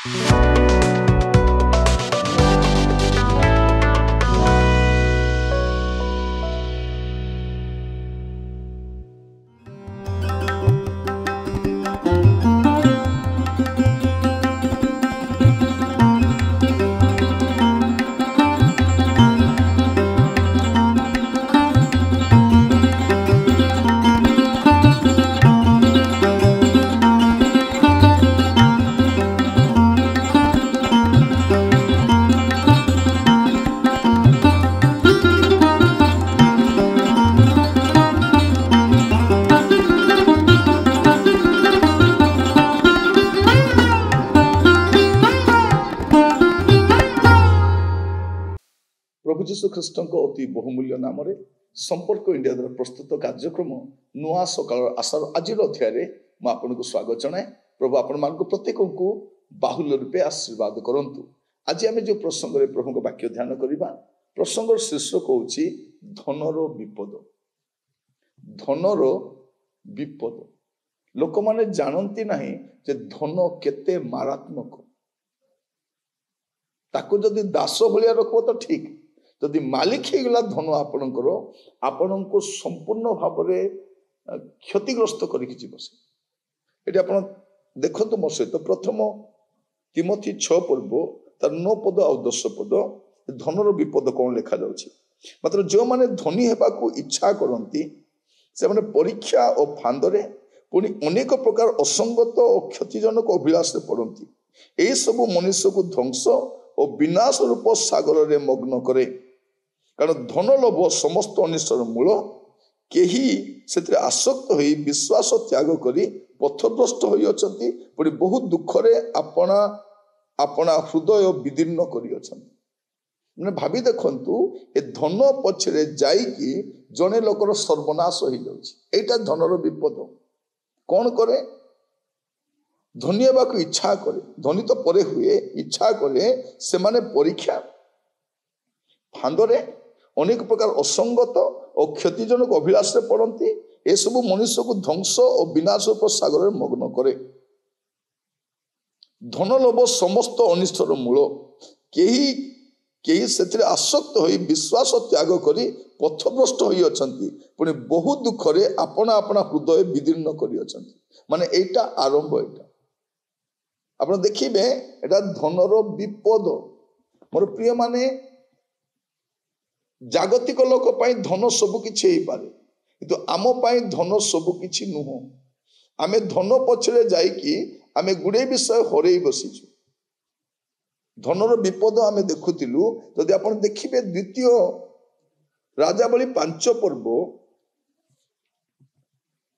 प्रभु जीशु ख्रीस्ट अति बहुमूल्य नाम संपर्क इंडिया द्वारा प्रस्तुत कार्यक्रम नुआ सकाल आशार आज अध्याय आपको स्वागत जनाए। प्रभु आपण मान प्रत्येक को बाहुल्य रूपे आशीर्वाद करंतु। आज आम जो प्रसंग में प्रभु वाक्य ध्यान करवा प्रसंग शीर्षक हूँ धनर विपद। धनर विपद लोक माने जानती नहीं जे धन केते मारात्मक। ताको जदि दास भलिया रखबो तो ठीक, जदि मालिक हो गला धन आपणकर आपण को संपूर्ण भाव में क्षतिग्रस्त करके देखो मो सहित प्रथम तिमोथी 6 पर्व तार 9 पद आ 10 पद धनर विपद कौन लिखा जाउछि। मात्र जो माने धनी हेबाकू इच्छा करती से माने परीक्षा और फांदरे पुणी अनेक प्रकार असंगत और क्षतिजनक अभिलाष पड़ती। यही सब मनुष्य को ध्वंस और विनाश रूप सागर रे मग्न करे। कारण धन लोभ समस्त अनिष्टर मूल। केही से आसक्त हो विश्वास त्याग करी पथभ्रष्ट होई अछंती, पुणी बहुत दुख रे अपना अपना हृदय विदीर्ण करी अछंती। माने भाभी देखंतु ए धन पछरे जाईकी जने लोकर सर्वनाश हो जाउछि। एटा धनर विपद। कौन करे? धनी हेबाकू इच्छा करे, धनी तो परे हुए इच्छा करे से माने परीक्षा फांदरे अनेक प्रकार असंगत और क्षतिजनक अभिलाष पड़ती। ए सब मनुष्य को ध्वंस और विनाश रूप सागर में मग्न करे। धन लोभ समस्त अनिष्टर मूल। केही से आसक्त हो विश्वास त्याग करी पथभ्रष्ट होई अछंती, पुणी बहुत दुख रे अपना अपना हृदय विदीर्ण करी अछंती। माने एटा आरंभ। एटा आप देखिए एटा धनर विपद। मोर प्रिय माने जागतिक लोक पाई धन सब किछि हेई पारे, किंतु आम पाई धन सब किछि नुह। आमे धन पछरे जाईकी आमे गुडे विषय हरई बसीछु। धनर विपद आमे देखुतिलु। जदि आपण देखिबे द्वितीय राजावली 5 पर्व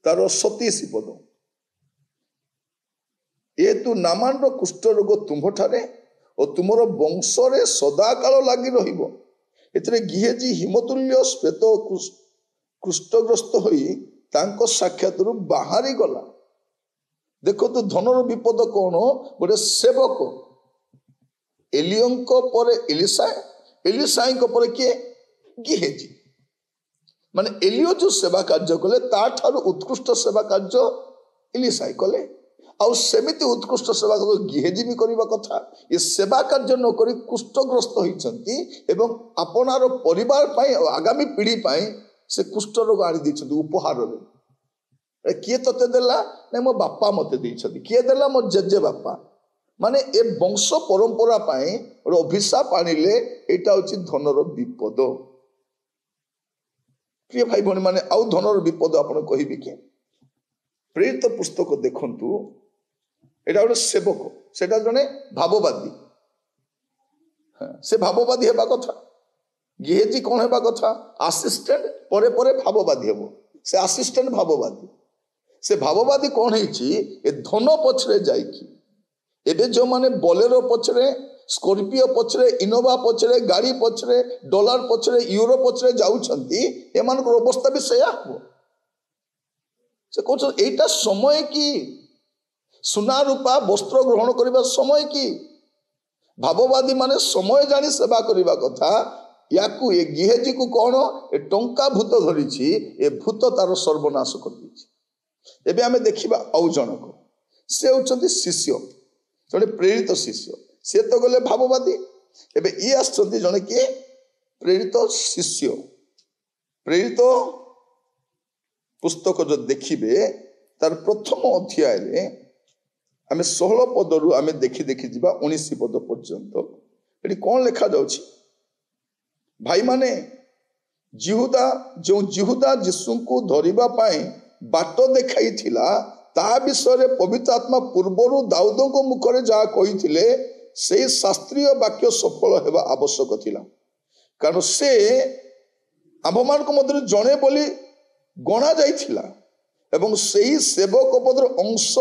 तार 27 पद। ए तु नामान कुष्ठ रोग तुम्हारे और तुमर वंश रे सदाकाल लगी रहिबो। एतरे गिहेजी हिमतुल्य श्वेत कुष्ठग्रस्त होई तांको साक्षातरु बाहरी गला। देखो तो धनर विपद कौन? गोटे सेवक एलियंको परे एलिसाय, एलिसाई को परे किए? गिहेजी। माने एलियो जो सेवा कार्य कले ता ठारू उत्कृष्ट सेवा कार्य एलिसाई कले। आउ सेमिति उत्कृष्ट सेवा गिहेजी भी करबा कथा। ये सेवा कार्य न करी कुष्ठग्रस्त होइछंती एवं आपनार परिवार पाई आगामी पीढ़ी पाई से कुष्ठ रोग आनी दैछंती उपहार रे। किए तते देला? नै मो बापा मते दैछंती। किए देला? मो जेजे बापा। माने ए वंश परंपरा पाई और अभिशाप आनिले एटा होछि धनर विपद। प्रिय भाई भणी माने आउ धनर विपद आपण कहिबि कि प्रेरित पुस्तक देखंतु। एटा गोटे सेवक, सेटा जने भाववादी। से भाववादी हेबा कथा। गेहेजी कौन हेबा कथा? असिस्टेंट परे परे भाववादी हेबो। से असिस्टेंट भाववादी। से भाववादी कौन हेछि? ए धन पछरे जाईकी एबे जो माने बोलेरो पछरे, स्कॉर्पियो पछरे, इनोवा पछरे, गाड़ी पछरे, डॉलर पछरे, यूरो पछरे जाउछंती, एमान को अवस्था भी सेया हो। से कहछ एटा समय की सुना रूपा वस्त्र ग्रहण करबा समय की। भाववादी माने समय जानी सेवा करबा कथा। याकू ए गिहेजी को कौन? ए टंका भूत धरिछि। ए भूत तार सर्वनाश कर दिछि। एबे हमें देखिबा औ जनक। से होचंती शिष्य। ଜଣେ ପ୍ରେରିତ ଶିଷ୍ୟ, ସେ ତ ଗଲେ ଭାବବାଦୀ। ଏବେ ଇଏ ଆସିଛନ୍ତି ଜଣେ କିଏ? ପ୍ରେରିତ ଶିଷ୍ୟ। ପ୍ରେରିତ ପୁସ୍ତକ ଯଦି ଦେଖିବେ ତାର ପ୍ରଥମ ଅଧ୍ୟାୟରେ ଆମେ 16 ପଦରୁ ଆମେ ଦେଖି ଦେଖି ଯିବା 19 ପଦ ପର୍ଯ୍ୟନ୍ତ। ଏଠି କଣ ଲେଖାଯାଉଛି? ଭାଇମାନେ, ଯେଉଁ ଜିହୁଦା ଯୀଶୁଙ୍କୁ ଧରିବା ପାଇଁ ବାଟ ଦେଖାଇଥିଲା ତା ବିଷୟରେ ପବିତ୍ର ଆତ୍ମା ପୂର୍ବରୁ ଦାଉଦଙ୍କ ମୁଖରେ ଯାହା କହିଥିଲେ ସେଇ ଶାସ୍ତ୍ରୀୟ ବାକ୍ୟ ସଫଳ ହେବା ଆବଶ୍ୟକ ଥିଲା। କାରଣ ସେ ଆମ୍ଭମାନଙ୍କ ମଧ୍ୟରୁ ଜଣେ ବୋଲି ଗଣା ଯାଇଥିଲା ଏବଂ ସେହି ସେବକ ପଦର ଅଂଶ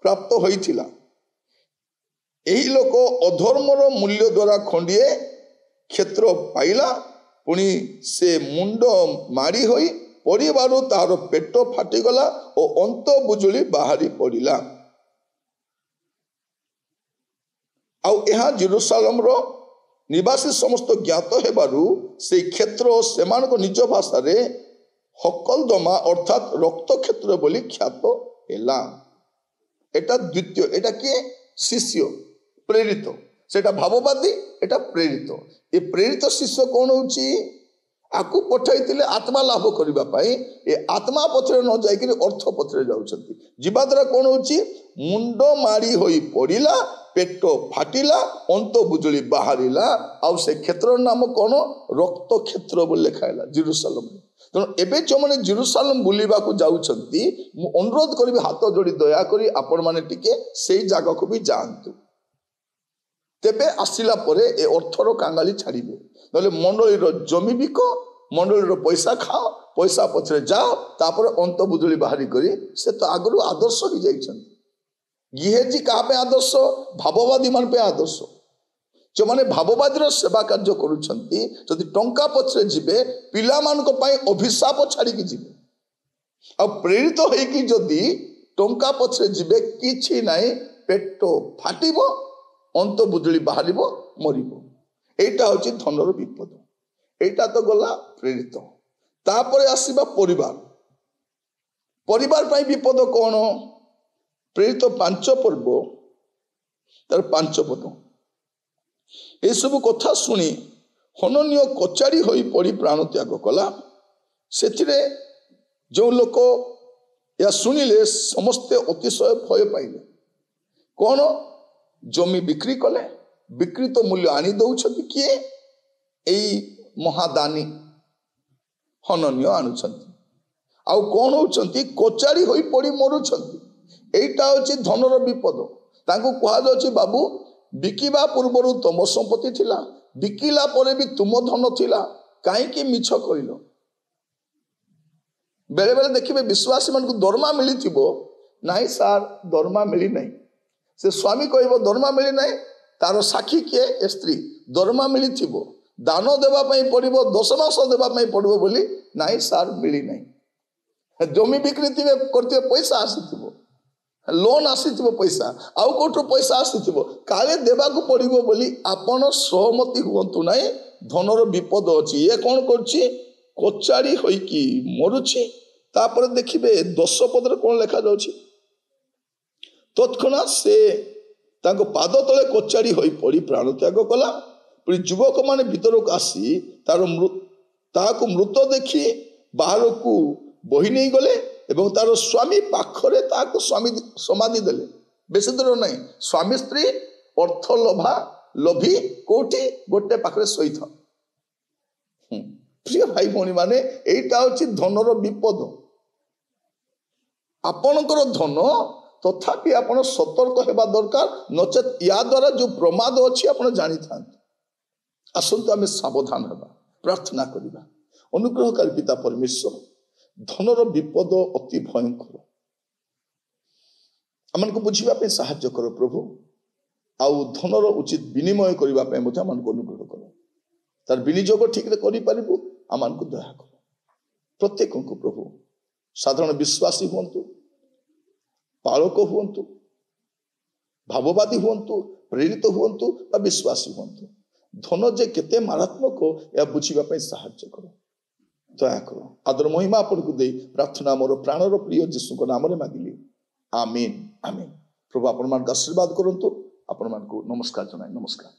ପ୍ରାପ୍ତ ହୋଇଥିଲା। ଏହି ଲୋକ ଅଧର୍ମର ମୂଲ୍ୟ ଦ୍ୱାରା ଖଣ୍ଡିଏ କ୍ଷେତ୍ର ପାଇଲା, ପୁଣି ସେ ମୁଣ୍ଡ ମାଡ଼ି ହୋଇ ପଡ଼ିବାରୁ ତାହାର ପେଟ ଫାଟିଗଲା ଓ ଅନ୍ତ ବୁଜୁଳି ବାହାରି ପଡ଼ିଲା। ଆଉ ଏହା ଜେରୁସାଲେମର ନିବାସୀ ସମସ୍ତ ଜ୍ଞାତ ହେବାରୁ ସେଇ କ୍ଷେତ୍ର ସେମାନଙ୍କ ନିଜ ଭାଷାରେ ହକଲଦମା ଅର୍ଥାତ୍ ରକ୍ତ କ୍ଷେତ୍ର ବୋଲି ଖ୍ୟାତ ହେଲା। এটা ଦ୍ୱିତୀୟ, এটা କିଏ? ଶିଷ୍ୟ, ପ୍ରେରିତ। ସେଟା ଭାବବାଦୀ, এটা ପ୍ରେରିତ। ଏ ପ୍ରେରିତ ଶିଷ୍ୟ କଣ ହଉଛି? ଆକୁ ପଠାଇଥିଲେ ଆତ୍ମା ଲାଭ କରିବା ପାଇଁ। ଏ ଆତ୍ମା ପଛରେ ନ ଯାଇକିରି ଅର୍ଥ ପଛରେ ଯାଉଛନ୍ତି। ଯିବା ଦ୍ୱାରା କଣ ହଉଛି? ମୁଣ୍ଡ ମାଡ଼ି ହୋଇ ପଡ଼ିଲା, ପେଟ ଫାଟିଲା, ଅନ୍ତ ବୁଜୁଳି ବାହାରିଲା। ଆଉ ସେ କ୍ଷେତ୍ରର ନାମ କଣ? ରକ୍ତ କ୍ଷେତ୍ର ବୋଲି ଲେଖା ହେଲା ଜେରୁସାଲେମରେ। ତେଣୁ ଏବେ ଯେଉଁମାନେ ଜେରୁସାଲେମ ବୁଲିବାକୁ ଯାଉଛନ୍ତି, ମୁଁ ଅନୁରୋଧ କରିବି ହାତ ଯୋଡ଼ି ଦୟାକରି ଆପଣମାନେ ଟିକେ ସେଇ ଜାଗାକୁ ବି ଯାଆନ୍ତୁ। ତେବେ ଆସିଲା ପରେ ଏ ଅର୍ଥର କାଙ୍ଗାଳି ଛାଡ଼ିବେ। ନହେଲେ ମଣ୍ଡଳୀର ଜମି ବିକ, ମଣ୍ଡଳୀର ପଇସା ଖାଅ, ପଇସା ପଛରେ ଯାଅ, ତାପରେ ଅନ୍ତ ବୁଜୁଳି ବାହାରି କରି ସେ ତ ଆଗରୁ ଆଦର୍ଶ ହେଇଯାଇଛନ୍ତି। ଗିହେଜି କାହା ପାଇଁ ଆଦର୍ଶ? ଭାବବାଦୀ ମାନଙ୍କ ପାଇଁ ଆଦର୍ଶ। ଯେଉଁମାନେ ଭାବବାଦୀର ସେବା କାର୍ଯ୍ୟ କରୁଛନ୍ତି, ଯଦି ଟଙ୍କା ପଛରେ ଯିବେ ପିଲାମାନଙ୍କ ପାଇଁ ଅଭିଶାପ ଛାଡ଼ିକି ଯିବେ। ଆଉ ପ୍ରେରିତ ହେଇକି ଯଦି ଟଙ୍କା ପଛରେ ଯିବେ, କିଛି ନାହିଁ, ପେଟ ଫାଟିବ, ଅନ୍ତ ବୁଜୁଳି ବାହାରିବ, ମରିବ। এইটা ହଉଛି ଧନର ବିପଦ। এইটা ତ ଗଲା ପ୍ରେରିତ। ତାପରେ ଆସିବା ପରିବାର। ପରିବାର ପାଇଁ ବିପଦ କଣ? ପ୍ରେରିତ 5 ପର୍ବ ତାର 5 ପଦ। ଏସବୁ କଥା ଶୁଣି ହନନୀୟ କଚାଡ଼ି ହୋଇ ପଡ଼ି ପ୍ରାଣ ତ୍ୟାଗ କଲା। ସେଥିରେ ଯେଉଁ ଲୋକ ଏହା ଶୁଣିଲେ ସମସ୍ତେ ଅତିଶୟ ଭୟ ପାଇଲେ। କଣ? ଜମି ବିକ୍ରି କଲେ। ବିକ୍ରିତ ମୂଲ୍ୟ ଆଣି ଦଉଛନ୍ତି କିଏ? ଏଇ ମହାଦାନୀ ହନନୀୟ ଆଣୁଛନ୍ତି। ଆଉ କଣ ହଉଛନ୍ତି? କଚାଡ଼ି ହୋଇ ପଡ଼ି ମରୁଛନ୍ତି। এইটা ହଉଛି ଧନର ବିପଦ। ତାଙ୍କୁ କୁହାଯାଉଛି, ବାବୁ ବିକିବା ପୂର୍ବରୁ ତମ ସମ୍ପତ୍ତି ଥିଲା, ବିକିଲା ପରେ ବି ତୁମ ଧନ ଥିଲା, କାହିଁକି ମିଛ କହିଲ? ବେଳେ ବେଳେ ଦେଖିବେ ବିଶ୍ୱାସୀ ମାନଙ୍କୁ ଦରମା ମିଳିଥିବ, ନାଇଁ ସାର୍ ଦରମା ମିଳିନାହିଁ। ସେ ସ୍ୱାମୀ କହିବ ଦରମା ମିଳିନାହିଁ, ତାର ସାକ୍ଷୀ କିଏ? ଏ ସ୍ତ୍ରୀ। ଦରମା ମିଳିଥିବ, ଦାନ ଦେବା ପାଇଁ ପଡ଼ିବ, 10 ମାସ ଦେବା ପାଇଁ ପଡ଼ିବ ବୋଲି, ନାଇଁ ସାର୍ ମିଳିନାହିଁ। ଜମି ବିକ୍ରି କରିଥିବେ, ପଇସା ଆସିଥିବ, ଲୋନ୍ ଆସିଥିବ, ପଇସା ଆଉ କୋଉଠୁ ପଇସା ଆସିଥିବ, କାଳେ ଦେବାକୁ ପଡ଼ିବ ବୋଲି ଆପଣ ସହମତି ହୁଅନ୍ତୁ ନାହିଁ। ଧନର ବିପଦ ଅଛି। ଇଏ କଣ କରୁଛି? କଚାଡ଼ି ହୋଇକି ମରୁଛି। ତାପରେ ଦେଖିବେ 10 ପଦରେ କଣ ଲେଖାଯାଉଛି? ତତ୍କ୍ଷଣାତ୍ ସେ ତାଙ୍କ ପାଦ ତଳେ କଚାଡ଼ି ହୋଇ ପଡ଼ି ପ୍ରାଣ ତ୍ୟାଗ କଲା। ପୁଣି ଯୁବକମାନେ ଭିତରକୁ ଆସି ତାହାକୁ ମୃତ ଦେଖି ବାହାରକୁ ବହି ନେଇଗଲେ ଏବଂ ତାର ସ୍ୱାମୀ ପାଖରେ ତାହାକୁ ସମାଧି ଦେଲେ। ବେଶୀ ଦୂର ନାହିଁ, ସ୍ୱାମୀ ସ୍ତ୍ରୀ ଅର୍ଥ ଲୋଭୀ କୋଉଠି? ଗୋଟେ ପାଖରେ ଶୋଇଥାଉ। ପ୍ରିୟ ଭାଇ ଭଉଣୀ ମାନେ, এইটা ହଉଛି ଧନର ବିପଦ। ଆପଣଙ୍କର ଧନ, ତଥାପି ଆପଣ ସତର୍କ ହେବା ଦରକାର, ନଚେତ୍ ୟା ଦ୍ୱାରା ଯେଉଁ ପ୍ରମାଦ ଅଛି ଆପଣ ଜାଣିଥାନ୍ତି। ଆସନ୍ତୁ ଆମେ ସାବଧାନ ହେବା, ପ୍ରାର୍ଥନା କରିବା। ଅନୁଗ୍ରହକାରୀ ପିତା ପରମେଶ୍ୱର, ଧନର ବିପଦ ଅତି ଭୟଙ୍କର। ଆମମାନଙ୍କୁ ବୁଝିବା ପାଇଁ ସାହାଯ୍ୟ କର ପ୍ରଭୁ। ଆଉ ଧନର ଉଚିତ ବିନିମୟ କରିବା ପାଇଁ ମଧ୍ୟ ଆମମାନଙ୍କୁ ଅନୁଗ୍ରହ କର। ତାର ବିନିଯୋଗ ଠିକରେ କରିପାରିବୁ, ଆମମାନଙ୍କୁ ଦୟା କର। ପ୍ରତ୍ୟେକଙ୍କୁ ପ୍ରଭୁ, ସାଧାରଣ ବିଶ୍ୱାସୀ ହୁଅନ୍ତୁ, ପାଳକ ହୁଅନ୍ତୁ, ଭାବବାଦୀ ହୁଅନ୍ତୁ, ପ୍ରେରିତ ହୁଅନ୍ତୁ ବା ବିଶ୍ୱାସୀ ହୁଅନ୍ତୁ, ଧନ ଯେ କେତେ ମାରାତ୍ମକ ଏହା ବୁଝିବା ପାଇଁ ସାହାଯ୍ୟ କର, ଦୟା କର। ଆଦର ମହିମା ଆପଣଙ୍କୁ ଦେଇ ପ୍ରାର୍ଥନା ମୋର ପ୍ରାଣର ପ୍ରିୟ ଯୀଶୁଙ୍କ ନାମରେ ମାଗିଲି, ଆମିନ୍ ଆମିନ୍। ପ୍ରଭୁ ଆପଣମାନଙ୍କୁ ଆଶୀର୍ବାଦ କରନ୍ତୁ। आपण मानकु नमस्कार जनाए नमस्कार।